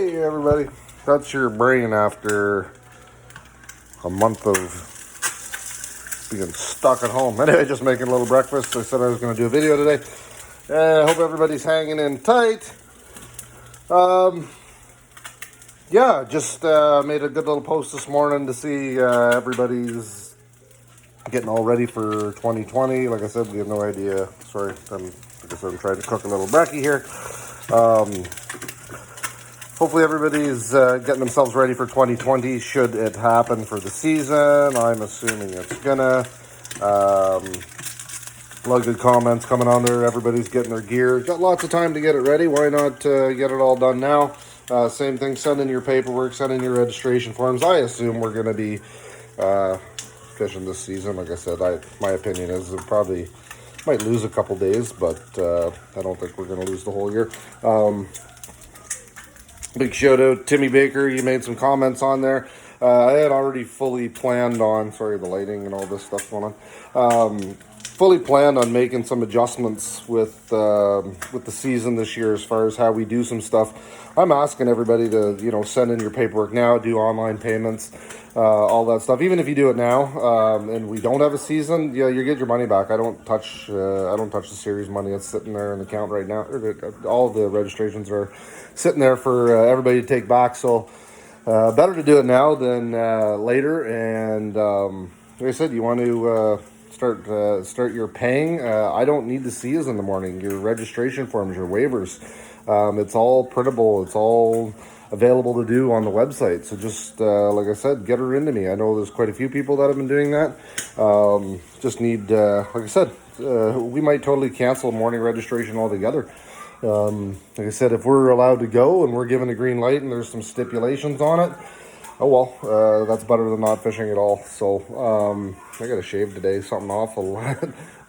Hey everybody, that's your brain after a month of being stuck at home. Anyway, just making a little breakfast. I said I was going to do a video today. I hope everybody's hanging in tight. Yeah, just made a good little post this morning to see everybody's getting all ready for 2020. Like I said, we have no idea. Sorry, like I said, I'm trying to cook a little brekkie here. Hopefully everybody's getting themselves ready for 2020 should it happen for the season. I'm assuming it's gonna. A lot of good comments coming on there. Everybody's getting their gear. Got lots of time to get it ready. Why not get it all done now? Same thing, send in your paperwork, send in your registration forms. I assume we're going to be fishing this season. Like I said, my opinion is it probably might lose a couple days, but I don't think we're going to lose the whole year. Big shout out, Timmy Baker. You made some comments on there. I had already fully planned on, sorry, the lighting and all this stuff going on. Fully planned on making some adjustments with the season this year as far as how we do some stuff. I'm asking everybody to, send in your paperwork now, do online payments, all that stuff. Even if you do it now, and we don't have a season, you get your money back. I don't touch the series money that's sitting there in the account right now. All the registrations are sitting there for everybody to take back. So better to do it now than later. And like I said, you want to start your paying. I don't need to see us in the morning. Your registration forms, your waivers, it's all printable. It's all available to do on the website. So just like I said, get her into me. I know there's quite a few people that have been doing that. Just need, like I said, we might totally cancel morning registration altogether. Like I said, if we're allowed to go and we're given a green light and there's some stipulations on it, oh well, that's better than not fishing at all. So I got a shave today, something awful.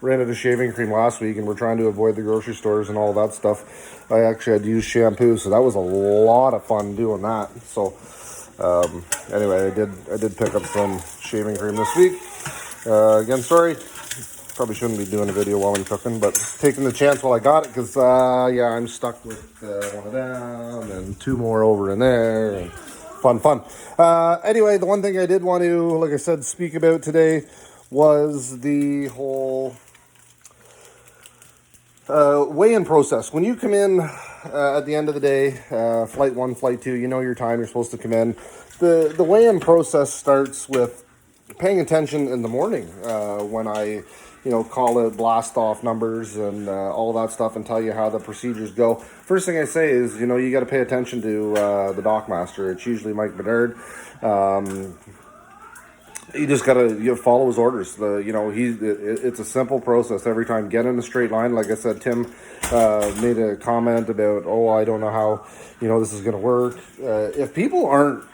Ran out of shaving cream last week, and we're trying to avoid the grocery stores and all that stuff. I actually had to use shampoo, so that was a lot of fun doing that. So anyway, I did pick up some shaving cream this week. Again, sorry, probably shouldn't be doing a video while I'm cooking, but taking the chance while I got it, because I'm stuck with one of them and two more over in there, and fun. Anyway, the one thing I did want to, like I said, speak about today was the whole weigh-in process. When you come in at the end of the day, flight 1, flight 2, you know your time, you're supposed to come in. The weigh-in process starts with paying attention in the morning when I call out blast off numbers and all that stuff and tell you how the procedures go. First thing I say is, you got to pay attention to the dock master. It's usually Mike Bedard. You just got to follow his orders. It's a simple process every time. Get in a straight line. Like I said, Tim made a comment about, I don't know how, this is going to work. If people aren't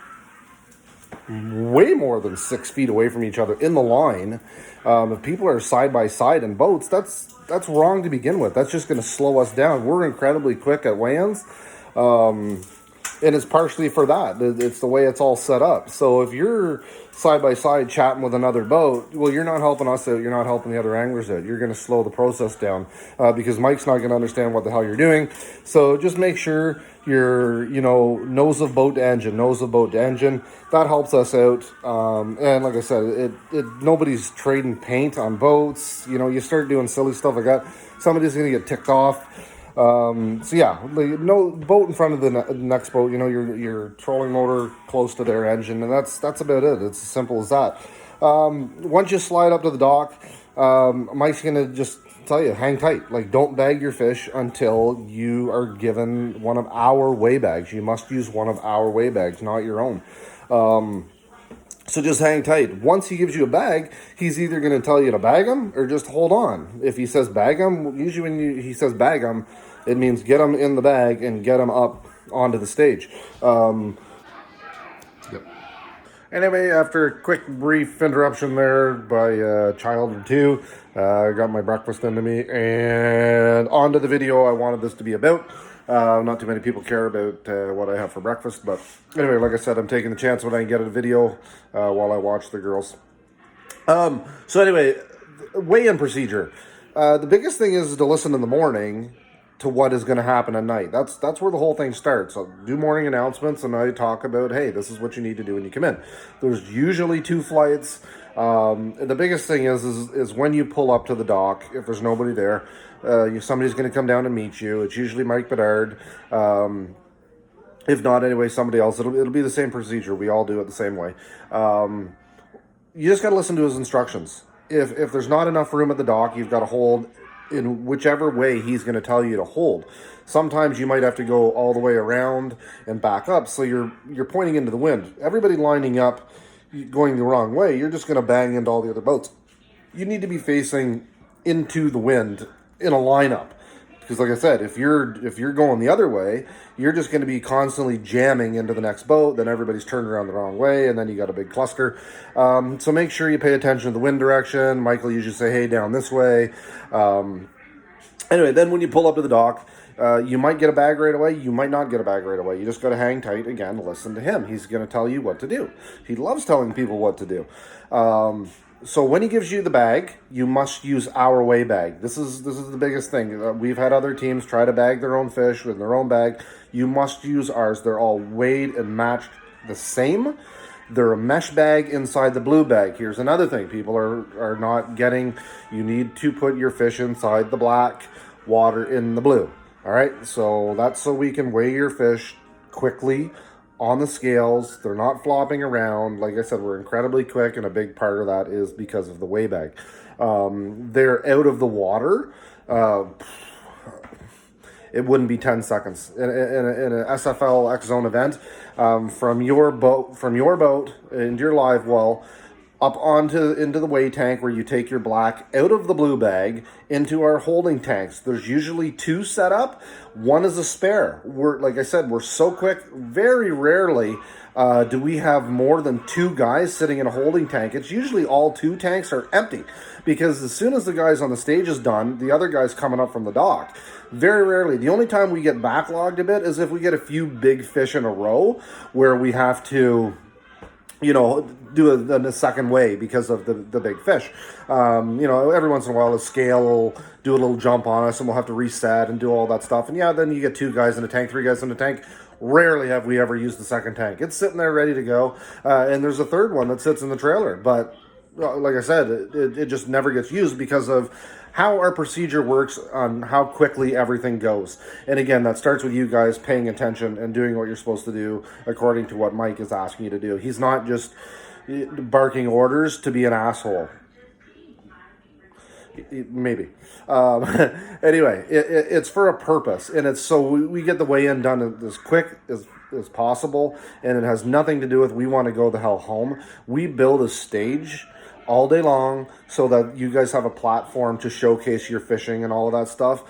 way more than 6 feet away from each other in the line, if people are side by side in boats, that's wrong to begin with. That's just going to slow us down. We're incredibly quick at weigh-ins, and it's partially for that. It's the way it's all set up. So if you're side by side chatting with another boat, well, you're not helping us out. You're not helping the other anglers out. You're going to slow the process down because Mike's not going to understand what the hell you're doing. So just make sure you're, nose of boat to engine. That helps us out. And like I said, nobody's trading paint on boats. You start doing silly stuff like that, somebody's going to get ticked off. So yeah, no boat in front of the next boat, your trolling motor close to their engine, and that's about it. It's as simple as that. Once you slide up to the dock, Mike's gonna just tell you, hang tight. Like, don't bag your fish until you are given one of our weigh bags. You must use one of our weigh bags, not your own. So just hang tight. Once he gives you a bag, he's either going to tell you to bag them or just hold on. If he says bag them, usually when he says bag them, it means get them in the bag and get them up onto the stage. Anyway, after a quick brief interruption there by a child or two, I got my breakfast into me, and on to the video I wanted this to be about. Not too many people care about what I have for breakfast, but anyway, like I said, I'm taking the chance when I can get a video while I watch the girls. So anyway, weigh-in procedure. The biggest thing is to listen in the morning to what is going to happen at night. That's where the whole thing starts. I'll do morning announcements, and I talk about, hey, this is what you need to do when you come in. There's usually 2 flights. The biggest thing is when you pull up to the dock, if there's nobody there, somebody's going to come down and meet you. It's usually Mike Bedard. If not, anyway, somebody else. It'll be the same procedure. We all do it the same way. You just got to listen to his instructions. If there's not enough room at the dock, you've got to hold in whichever way he's going to tell you to hold. Sometimes you might have to go all the way around and back up, so you're pointing into the wind. Everybody lining up, going the wrong way, you're just going to bang into all the other boats. You need to be facing into the wind in a lineup. Because like I said, if you're going the other way, you're just going to be constantly jamming into the next boat. Then everybody's turned around the wrong way, and then you got a big cluster. So make sure you pay attention to the wind direction. Michael usually say, hey, down this way. Anyway, then when you pull up to the dock, you might get a bag right away. You might not get a bag right away. You just got to hang tight. Again, listen to him. He's going to tell you what to do. He loves telling people what to do. So when he gives you the bag, you must use our weigh bag. This is the biggest thing. We've had other teams try to bag their own fish with their own bag. You must use ours. They're all weighed and matched the same. They're a mesh bag inside the blue bag. Here's another thing people are not getting. You need to put your fish inside the black, water in the blue. All right, so that's so we can weigh your fish quickly on the scales. They're not flopping around. Like I said, we're incredibly quick, and a big part of that is because of the weigh bag. They're out of the water. It wouldn't be 10 seconds in an SFL X Zone event, from your boat into your live well, up into the weigh tank where you take your black out of the blue bag into our holding tanks. There's usually 2 set up. One is a spare. Like I said, we're so quick. Very rarely do we have more than 2 guys sitting in a holding tank. It's usually all 2 tanks are empty, because as soon as the guys on the stage is done, the other guy's coming up from the dock. Very rarely. The only time we get backlogged a bit is if we get a few big fish in a row where we have to, do a second weigh because of the big fish. Every once in a while a scale will do a little jump on us and we'll have to reset and do all that stuff. And then you get 2 guys in a tank, 3 guys in a tank. Rarely have we ever used the second tank. It's sitting there ready to go. And there's a third one that sits in the trailer. But like I said, it just never gets used because of how our procedure works on how quickly everything goes. And again, that starts with you guys paying attention and doing what you're supposed to do according to what Mike is asking you to do. He's not just barking orders to be an asshole. Maybe. Anyway, it's for a purpose, and it's so we get the weigh-in done as quick as possible, and it has nothing to do with we want to go the hell home. We build a stage all day long so that you guys have a platform to showcase your fishing and all of that stuff.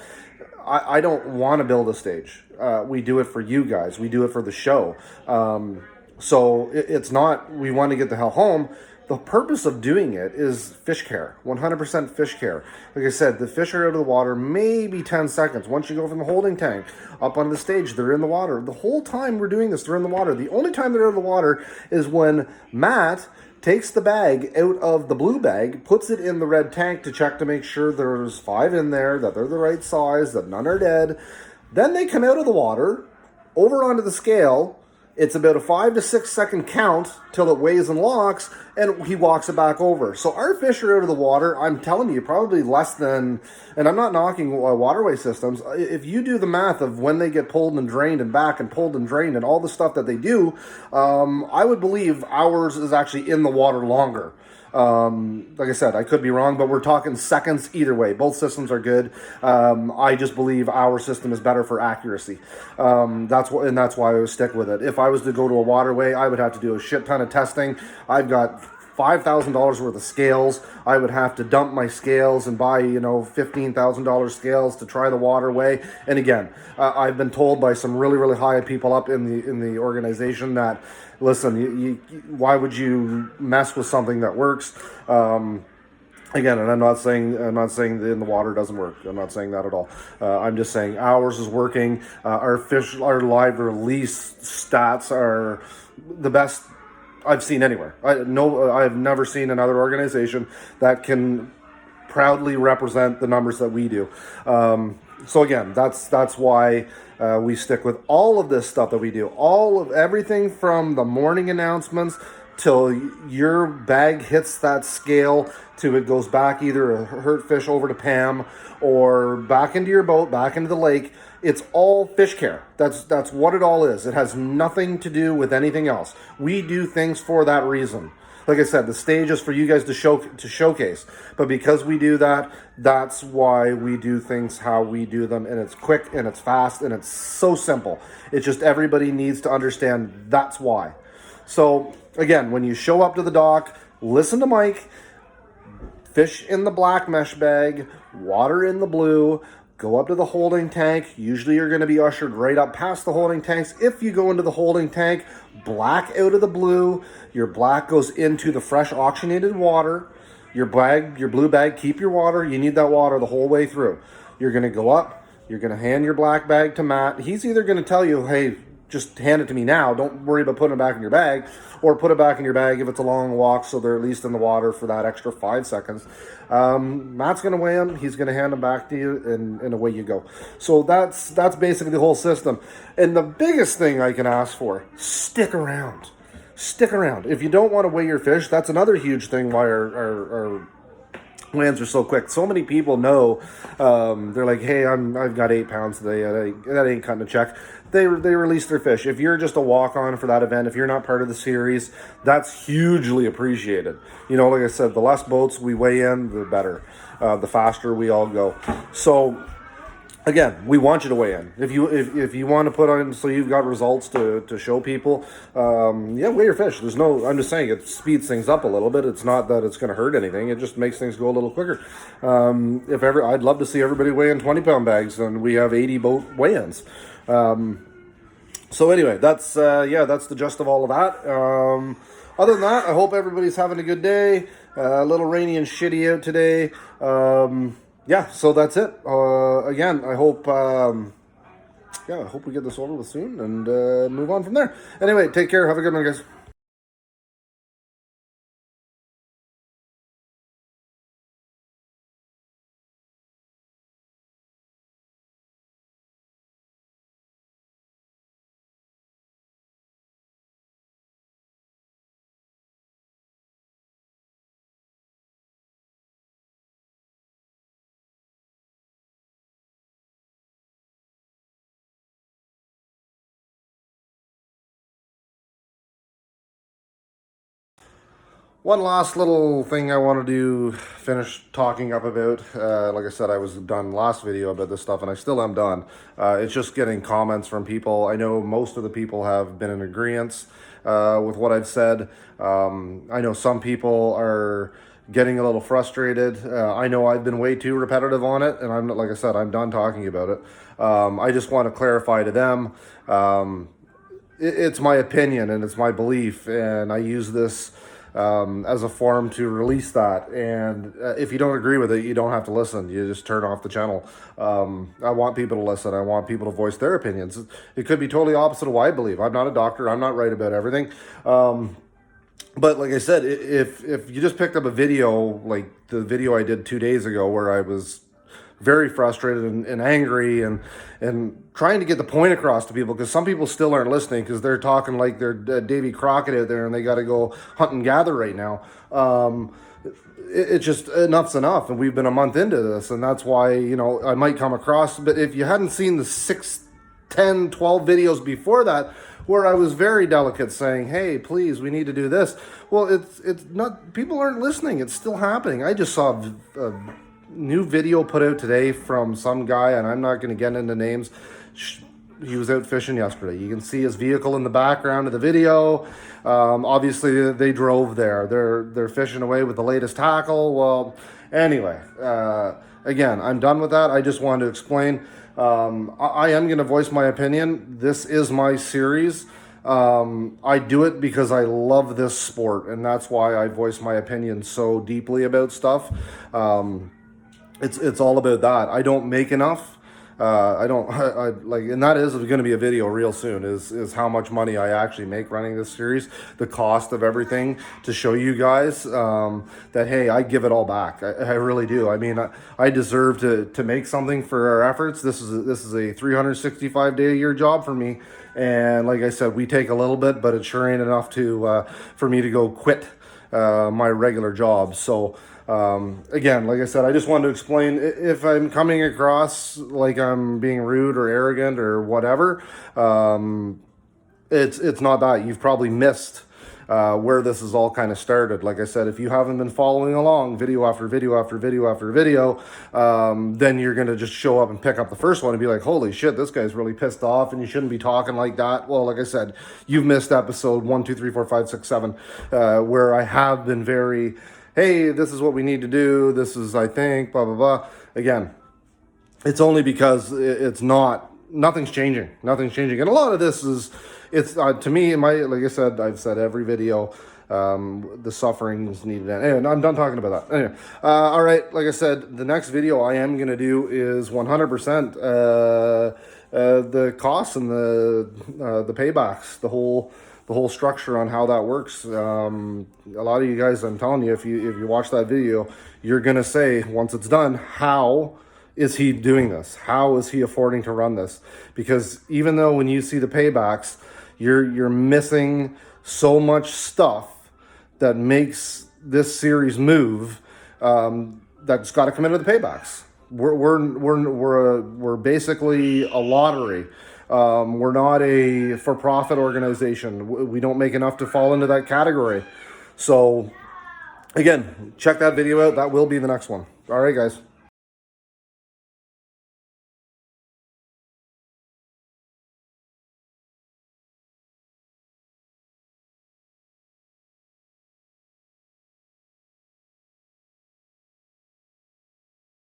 I don't want to build a stage. We do it for you guys. We do it for the show. So it's not we want to get the hell home. The purpose of doing it is fish care, 100% fish care. Like I said, the fish are out of the water maybe 10 seconds. Once you go from the holding tank up on the stage, they're in the water. The whole time we're doing this, they're in the water. The only time they're out of the water is when Matt takes the bag out of the blue bag, puts it in the red tank to check to make sure there's 5 in there, that they're the right size, that none are dead. Then they come out of the water, over onto the scale. It's about a 5 to 6 second count till it weighs and locks, and he walks it back over. So our fish are out of the water, I'm telling you, probably less than, and I'm not knocking waterway systems. If you do the math of when they get pulled and drained and back and pulled and drained and all the stuff that they do, I would believe ours is actually in the water longer. Like I said, I could be wrong, but we're talking seconds either way. Both systems are good. I just believe our system is better for accuracy. That's why I would stick with it. If I was to go to a waterway, I would have to do a shit ton of testing. I've got $5,000 worth of scales. I would have to dump my scales and buy, $15,000 scales to try the waterway. And again, I've been told by some really, really high people up in the organization that, listen, why would you mess with something that works? Again, and I'm not saying that in the water doesn't work. I'm not saying that at all. I'm just saying ours is working. Our live release stats are the best I've seen anywhere. I've never seen another organization that can proudly represent the numbers that we do. So again, that's why we stick with all of this stuff that we do. All of everything from the morning announcements till your bag hits that scale to it goes back either a hurt fish over to Pam or back into your boat, back into the lake. It's all fish care. That's what it all is. It has nothing to do with anything else. We do things for that reason. Like I said, the stage is for you guys to showcase. But because we do that, that's why we do things how we do them. And it's quick and it's fast and it's so simple. It's just everybody needs to understand that's why. So again, when you show up to the dock, listen to Mike, fish in the black mesh bag, water in the blue, go up to the holding tank. Usually you're going to be ushered right up past the holding tanks. If you go into the holding tank, black out of the blue, your black goes into the fresh oxygenated water. Your blue bag, keep your water. You need that water the whole way through. You're going to go up. You're going to hand your black bag to Matt. He's either going to tell you, hey, just hand it to me now. Don't worry about putting it back in your bag, or put it back in your bag if it's a long walk so they're at least in the water for that extra 5 seconds. Matt's going to weigh them. He's going to hand them back to you, and away you go. So that's basically the whole system. And the biggest thing I can ask for, stick around. Stick around. If you don't want to weigh your fish, that's another huge thing why our lands are so quick. So many people know, they're like, hey, I've got 8 pounds today. That ain't cutting a check. They release their fish. If you're just a walk-on for that event, if you're not part of the series, that's hugely appreciated. You know, like I said, the less boats we weigh in, the better. The faster we all go. So again, we want you to weigh in. If you want to put on, so you've got results to show people, yeah, weigh your fish. I'm just saying, it speeds things up a little bit. It's not that it's going to hurt anything. It just makes things go a little quicker. I'd love to see everybody weigh in 20-pound bags, and we have 80 boat weigh-ins. So anyway, that's the gist of all of that. Other than that, I hope everybody's having a good day. A little rainy and shitty out today. Yeah, so that's it. Again, I hope we get this over with soon and move on from there. Anyway, take care. Have a good one, guys. One last little thing I want to finish talking up about. Like I said, I was done last video about this stuff, and I still am done. It's just getting comments from people. I know most of the people have been in agreement with what I've said. I know some people are getting a little frustrated. I know I've been way too repetitive on it, and like I said, I'm done talking about it. I just want to clarify to them. It's my opinion and it's my belief, and I use this as a forum to release that. And if you don't agree with it, you don't have to listen. You just turn off the channel. I want people to listen. I want people to voice their opinions. It could be totally opposite of what I believe. I'm not a doctor. I'm not right about everything. But like I said, if you just picked up a video, like the video I did 2 days ago where I was very frustrated and angry and trying to get the point across to people, because some people still aren't listening because they're talking like they're Davy Crockett out there and they got to go hunt and gather right now. It's just enough's enough, and we've been a month into this, and that's why, you know, I might come across. But if you hadn't seen the 6, 10, 12 videos before that, where I was very delicate saying, hey, please, we need to do this. Well, it's not, people aren't listening. It's still happening. I just saw a new video put out today from some guy, and I'm not going to get into names. He was out fishing yesterday. You can see his vehicle in the background of the video. Obviously, they drove there. They're fishing away with the latest tackle. Well, anyway, again, I'm done with that. I just wanted to explain. I am going to voice my opinion. This is my series. I do it because I love this sport, and that's why I voice my opinion so deeply about stuff. It's all about that. I don't make enough. I don't like, and that is going to be a video real soon, is how much money I actually make running this series, the cost of everything, to show you guys that, hey, I give it all back. I really do. I mean, I deserve to make something for our efforts. This is a 365 day a year job for me, and like I said, we take a little bit, but it sure ain't enough to for me to go quit my regular job. So again, like I said, I just wanted to explain, if I'm coming across like I'm being rude or arrogant or whatever, it's not that. You've probably missed where this is all kind of started. Like I said, if you haven't been following along video after video after video after video, then you're going to just show up and pick up the first one and be like, holy shit, this guy's really pissed off and you shouldn't be talking like that. Well, like I said, you've missed episode 1, 2, 3, 4, 5, 6, 7, where I have been very, hey, this is what we need to do. This is, I think, blah, blah, blah. Again, it's only because nothing's changing. Nothing's changing. And a lot of this is, it's to me, like I said, I've said every video, the suffering is needed. Anyway, I'm done talking about that. Anyway, all right, like I said, the next video I am going to do is 100% the costs and the paybacks, the whole structure on how that works. A lot of you guys, I'm telling you, if you watch that video, you're going to say, once it's done, how is he doing this? How is he affording to run this? Because even though when you see the paybacks, you're missing so much stuff that makes this series move, that's got to come into the paybacks. We're basically a lottery. We're not a for-profit organization. We don't make enough to fall into that category. So again, check that video out. That will be the next one. All right, guys.